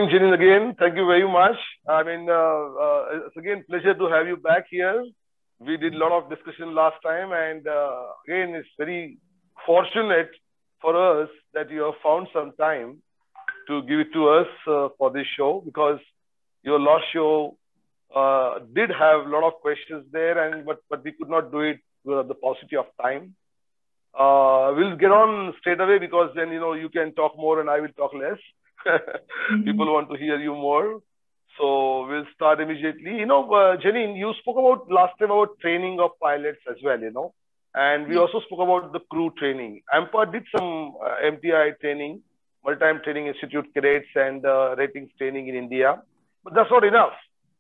morning, Janine, again. Thank you very much. I mean, it's again pleasure to have you back here. We did a lot of discussion last time, and again, it's very fortunate for us that you have found some time to give it to us for this show, because your last show did have a lot of questions there, and but we could not do it with the paucity of time. We'll get on straight away, because then you can talk more and I will talk less. People want to hear you more. So we'll start immediately. Janine, you spoke about last time about training of pilots as well, and we also spoke about the crew training. AMPA did some MTI training, Maritime Training Institute cadets and ratings training in India. But that's not enough,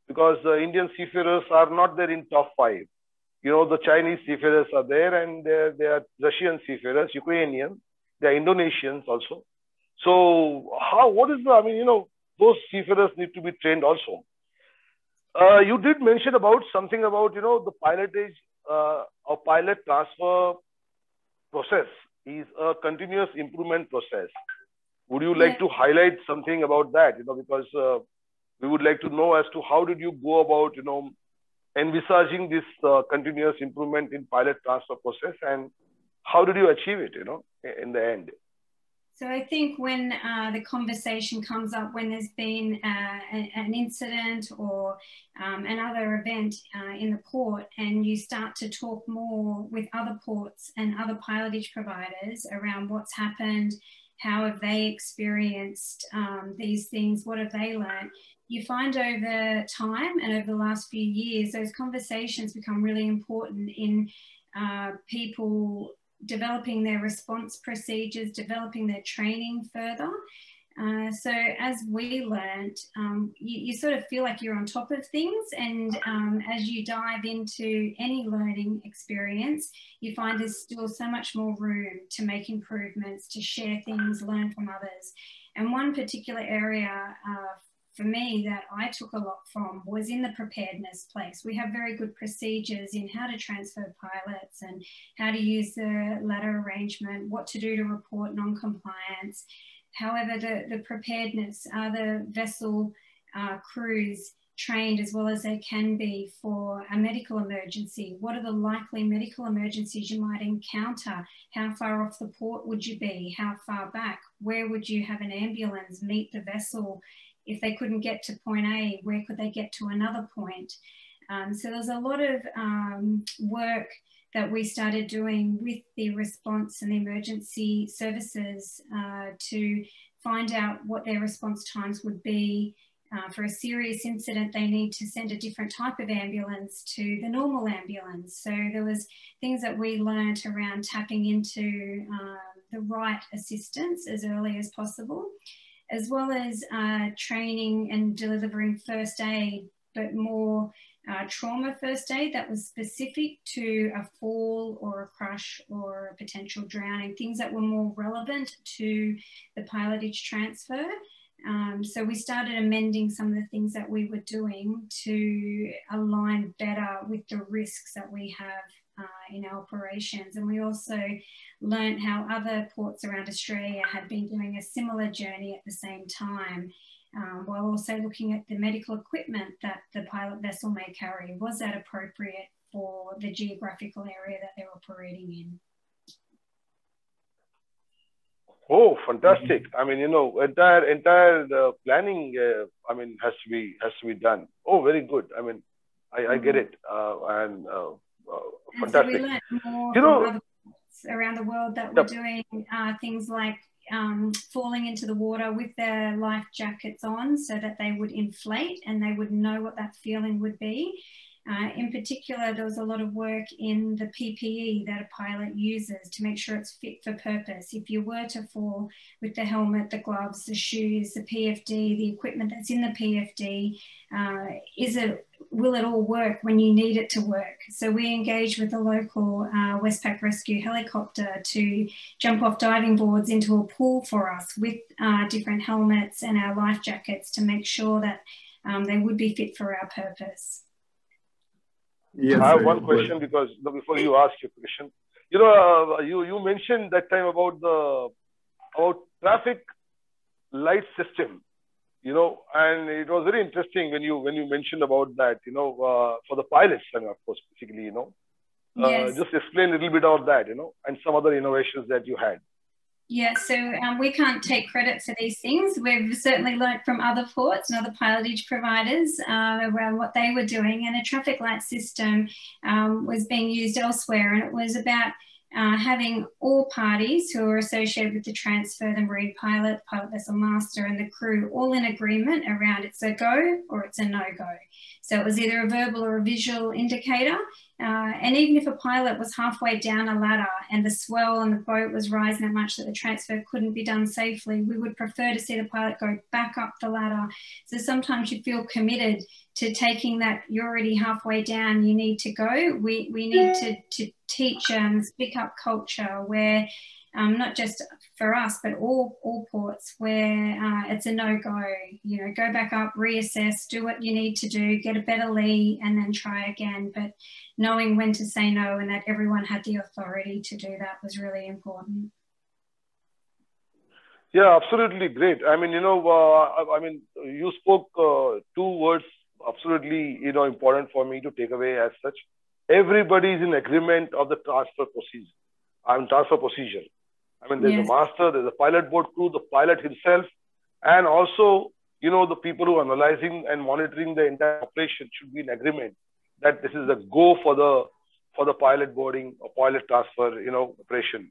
because Indian seafarers are not there in top 5. The Chinese seafarers are there, and there are Russian seafarers, Ukrainian, there are Indonesians also. So what is those seafarers need to be trained also. You did mention about something about, the pilotage or pilot transfer process is a continuous improvement process. Would you like to highlight something about that? Because we would like to know as to how did you go about, envisaging this continuous improvement in pilot transfer process, and how did you achieve it, in the end? So I think when the conversation comes up, when there's been an incident or another event in the port, and you start to talk more with other ports and other pilotage providers around what's happened, how have they experienced these things, what have they learned, you find over time and over the last few years, those conversations become really important in people developing their response procedures, developing their training further. So as we learned, you sort of feel like you're on top of things, and as you dive into any learning experience, you find there's still so much more room to make improvements, to share things, learn from others. And one particular area for me that I took a lot from was in the preparedness place. We have very good procedures in how to transfer pilots and how to use the ladder arrangement, what to do to report non-compliance. However, the preparedness, are the vessel crews trained as well as they can be for a medical emergency? What are the likely medical emergencies you might encounter? How far off the port would you be? How far back? Where would you have an ambulance meet the vessel? If they couldn't get to point A, where could they get to another point? So there's a lot of work that we started doing with the response and the emergency services to find out what their response times would be. For a serious incident, they need to send a different type of ambulance to the normal ambulance. So there was things that we learned around tapping into the right assistance as early as possible, as well as training and delivering first aid, but more trauma first aid that was specific to a fall or a crush or a potential drowning, things that were more relevant to the pilotage transfer. So we started amending some of the things that we were doing to align better with the risks that we have in our operations. And we also learned how other ports around Australia had been doing a similar journey at the same time, while also looking at the medical equipment that the pilot vessel may carry. Was that appropriate for the geographical area that they're operating in? Oh, fantastic! I mean, entire planning, has to be done. Oh, very good. I mean, I get it, fantastic. So we learned more from other ports around the world that were doing things like falling into the water with their life jackets on, so that they would inflate and they would know what that feeling would be. In particular, there was a lot of work in the PPE that a pilot uses to make sure it's fit for purpose. If you were to fall, with the helmet, the gloves, the shoes, the PFD, the equipment that's in the PFD, will it all work when you need it to work? So we engaged with the local Westpac Rescue helicopter to jump off diving boards into a pool for us with different helmets and our life jackets to make sure that they would be fit for our purpose. Yes, I have one question, because before you ask your question, you mentioned that time about traffic light system. you know, and it was very interesting when you mentioned about that, you know, for the pilots, and of course, basically, you know, Yes. just explain a little bit of that, you know, and some other innovations that you had. Yeah, so we can't take credit for these things. We've certainly learnt from other ports and other pilotage providers around what they were doing, and a traffic light system was being used elsewhere, and it was about having all parties who are associated with the transfer, the marine pilot, pilot vessel master, and the crew, all in agreement around it's a go or it's a no-go. So it was either a verbal or a visual indicator. And even if a pilot was halfway down a ladder and the swell on the boat was rising that much that the transfer couldn't be done safely, we would prefer to see the pilot go back up the ladder. So sometimes you feel committed to taking that, you're already halfway down, you need to go. We need to teach speak up culture where not just for us, but all ports where it's a no-go, you know, go back up, reassess, do what you need to do, get a better lee, and then try again. But knowing when to say no and that everyone had the authority to do that was really important. Yeah, absolutely great. I mean, you know, I mean, you spoke two words absolutely, you know, important for me to take away as such. Everybody is in agreement of the transfer procedure. Transfer procedure. I mean, there's Yes. a master, there's a pilot board crew, the pilot himself, and also, you know, the people who are analyzing and monitoring the entire operation should be in agreement that this is a go for the pilot boarding or pilot transfer, you know, operation.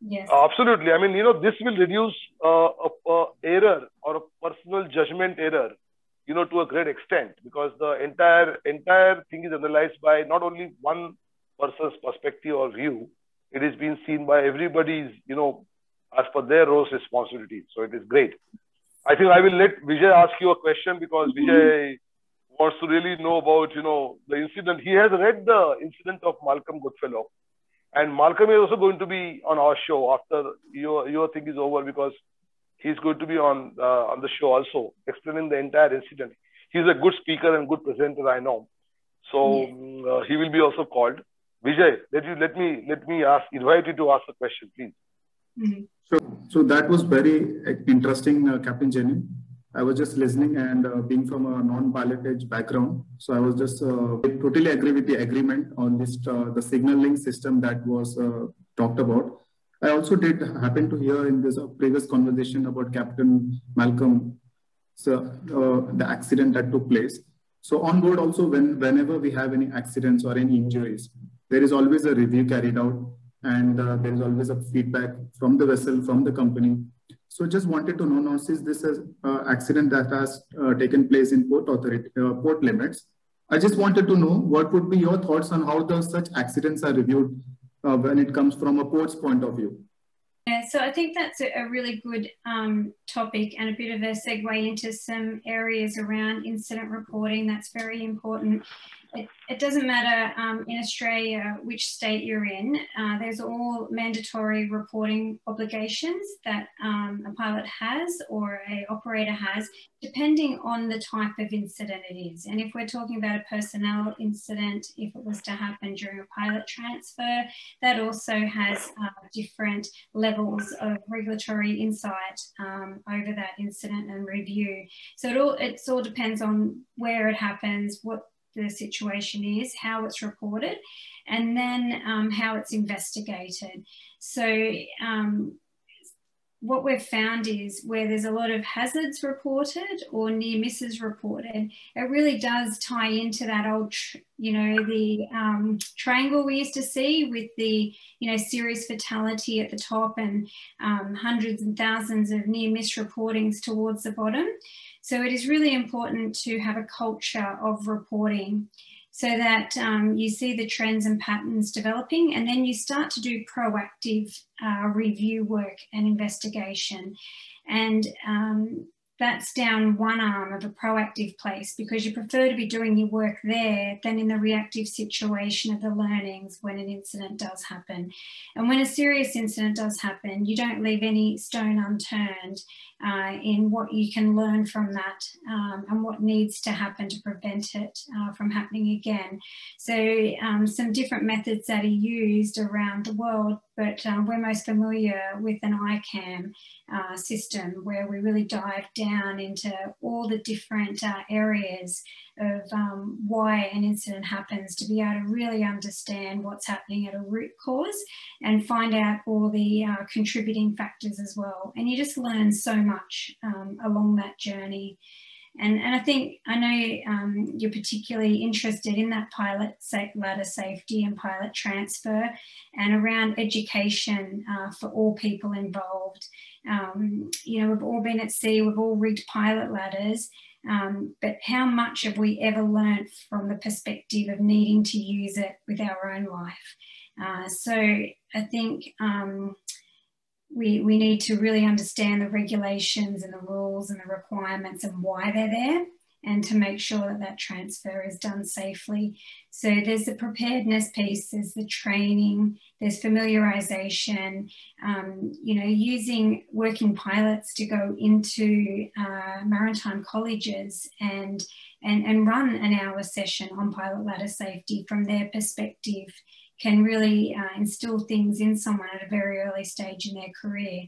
Yes. Absolutely. I mean, you know, this will reduce a error or a personal judgment error, you know, to a great extent, because the entire thing is analyzed by not only one person's perspective or view. It is being seen by everybody's, you know, as per their roles responsibilities. So it is great. I think I will let Vijay ask you a question, because Vijay wants to really know about, you know, the incident. He has read the incident of Malcolm Goodfellow, and Malcolm is also going to be on our show after your thing is over, because he's going to be on the show also, explaining the entire incident. He's a good speaker and good presenter, I know. So he will be also called. Vijay, let me invite you to ask a question, please. So that was very interesting, Captain Jenny. I was just listening, and being from a non-pilotage background, so I was just totally agree with the agreement on this the signaling system that was talked about. I also did happen to hear in this previous conversation about Captain Malcolm, so the accident that took place. So on board also, whenever we have any accidents or any injuries, there is always a review carried out, and there is always a feedback from the vessel, from the company. So just wanted to know, now since this is accident that has taken place in port limits, I just wanted to know what would be your thoughts on how such accidents are reviewed when it comes from a port's point of view. Yeah, so I think that's a really good topic, and a bit of a segue into some areas around incident reporting. That's very important. It doesn't matter in Australia which state you're in, there's all mandatory reporting obligations that a pilot has or an operator has, depending on the type of incident it is. And if we're talking about a personnel incident, if it was to happen during a pilot transfer, that also has different levels of regulatory insight over that incident and review. So it all depends on where it happens, what the situation is, how it's reported, and then how it's investigated. So what we've found is where there's a lot of hazards reported or near misses reported, it really does tie into that old, the triangle we used to see with the, serious fatality at the top and hundreds and thousands of near miss reportings towards the bottom. So it is really important to have a culture of reporting so that you see the trends and patterns developing, and then you start to do proactive review work and investigation. And that's down one arm of a proactive place, because you prefer to be doing your work there than in the reactive situation of the learnings when an incident does happen. And when a serious incident does happen, you don't leave any stone unturned in what you can learn from that and what needs to happen to prevent it from happening again. So some different methods that are used around the world but we're most familiar with an ICAM system where we really dive down into all the different areas of why an incident happens, to be able to really understand what's happening at a root cause and find out all the contributing factors as well. And you just learn so much along that journey. And I know you're particularly interested in that pilot ladder safety and pilot transfer and around education for all people involved. You know, we've all been at sea, we've all rigged pilot ladders, but how much have we ever learnt from the perspective of needing to use it with our own life? So I think we need to really understand the regulations and the rules and the requirements and why they're there, and to make sure that that transfer is done safely. So there's the preparedness piece, there's the training, there's familiarisation, you know, using working pilots to go into maritime colleges and run an hour session on pilot ladder safety from their perspective can really instill things in someone at a very early stage in their career.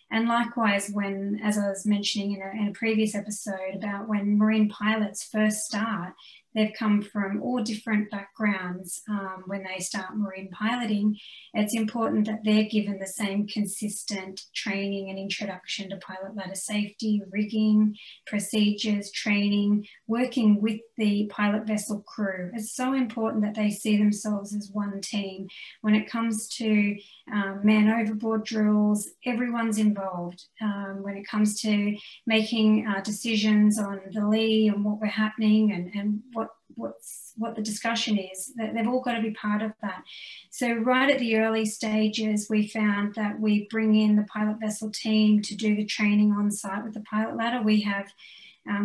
And likewise, when, as I was mentioning in a previous episode about when marine pilots first start, they've come from all different backgrounds when they start marine piloting. It's important that they're given the same consistent training and introduction to pilot ladder safety, rigging, procedures, training, working with the pilot vessel crew. It's so important that they see themselves as one team. When it comes to man overboard drills, everyone's involved. When it comes to making decisions on the lee and what we're happening and what the discussion is, that they've all got to be part of that. So right at the early stages, we found that we bring in the pilot vessel team to do the training on site with the pilot ladder. We have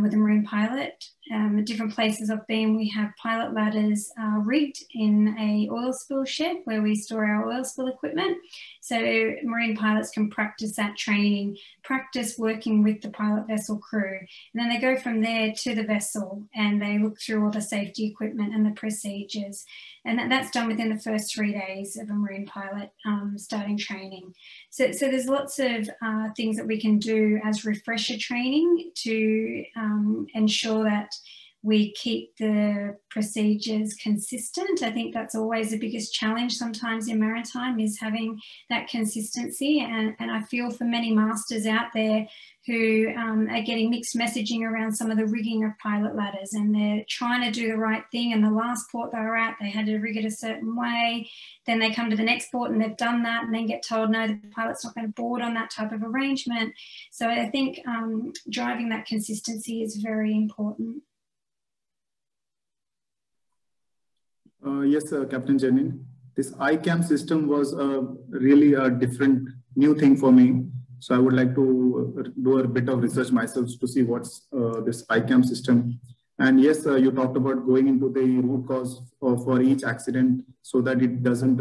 with the marine pilot, at different places I've been, we have pilot ladders rigged in a oil spill shed where we store our oil spill equipment. So marine pilots can practice that training, practice working with the pilot vessel crew. And then they go from there to the vessel and they look through all the safety equipment and the procedures. And that's done within the first 3 days of a marine pilot starting training. So there's lots of things that we can do as refresher training to ensure that we keep the procedures consistent. I think that's always the biggest challenge sometimes in maritime, is having that consistency. And I feel for many masters out there who are getting mixed messaging around some of the rigging of pilot ladders, and they're trying to do the right thing. And the last port they were at, they had to rig it a certain way. Then they come to the next port and they've done that, and then get told, no, the pilot's not going to board on that type of arrangement. So I think driving that consistency is very important. Yes, Captain Jenny. This ICAM system was really a different new thing for me. So I would like to do a bit of research myself to see what's this ICAM system. And yes, you talked about going into the root cause for each accident so that it doesn't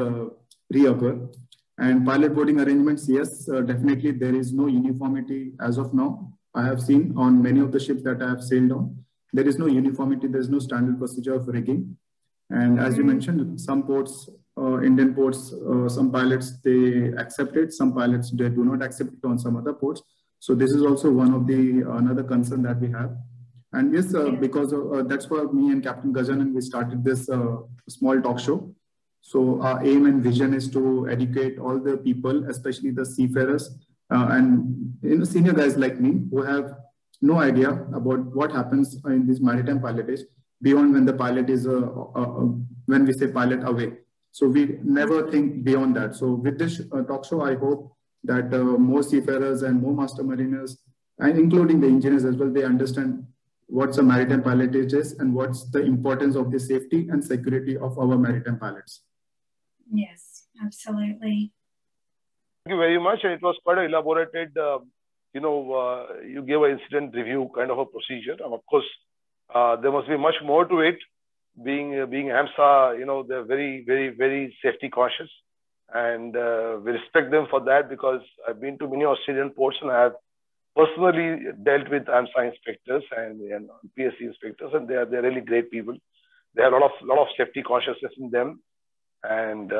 reoccur. And pilot boarding arrangements, yes, definitely there is no uniformity as of now. I have seen on many of the ships that I have sailed on, there is no uniformity, there is no standard procedure of rigging. And as you mentioned, some ports, Indian ports, some pilots, they accept it. Some pilots, they do not accept it on some other ports. So this is also one of the, another concern that we have. And yes, because of, that's why me and Captain Gajanan, we started this small talk show. So our aim and vision is to educate all the people, especially the seafarers and senior guys like me who have no idea about what happens in this maritime pilotage beyond when the pilot is, when we say pilot away. So we never think beyond that. So with this talk show, I hope that more seafarers and more master mariners, and including the engineers as well, they understand what's a maritime pilotage is and what's the importance of the safety and security of our maritime pilots. Yes, absolutely. Thank you very much. And it was quite an elaborated, you gave an incident review kind of a procedure. And of course, there must be much more to it. Being AMSA, they're very, very, very safety cautious, and we respect them for that, because I've been to many Australian ports and I have personally dealt with AMSA inspectors and PSC inspectors, and they're really great people. They have a lot of safety consciousness in them, and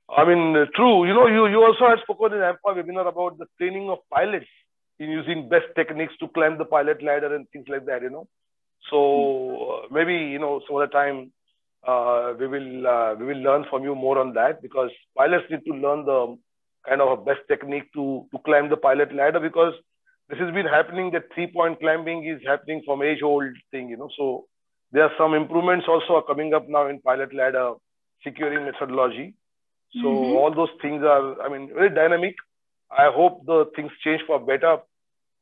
I mean, true. You also had spoken in AMPA webinar about the training of pilots in using best techniques to climb the pilot ladder and things like that, So maybe, some other time we will learn from you more on that, because pilots need to learn the kind of a best technique to climb the pilot ladder, because this has been happening, that 3-point climbing is happening from age-old thing, So there are some improvements also are coming up now in pilot ladder securing methodology. So all those things are, very dynamic. I hope the things change for better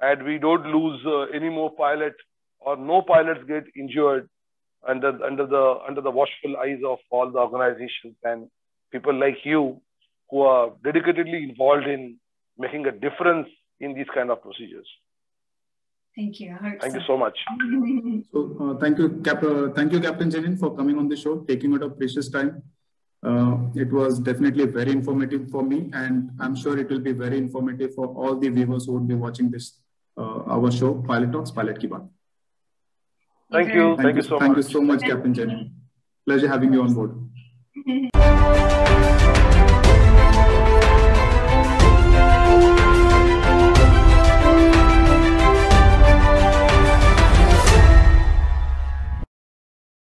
and we don't lose any more pilots, or no pilots get injured under the watchful eyes of all the organizations and people like you who are dedicatedly involved in making a difference in these kind of procedures. Thank you. I hope Thank you so much. So thank you, Captain Jenin, for coming on the show, taking out a precious time. It was definitely very informative for me, and I'm sure it will be very informative for all the viewers who would be watching this our show, Pilot Talks, Pilot Ki Baat. Thank you so much. Thank you so much, Captain Jenin. Pleasure having you on board.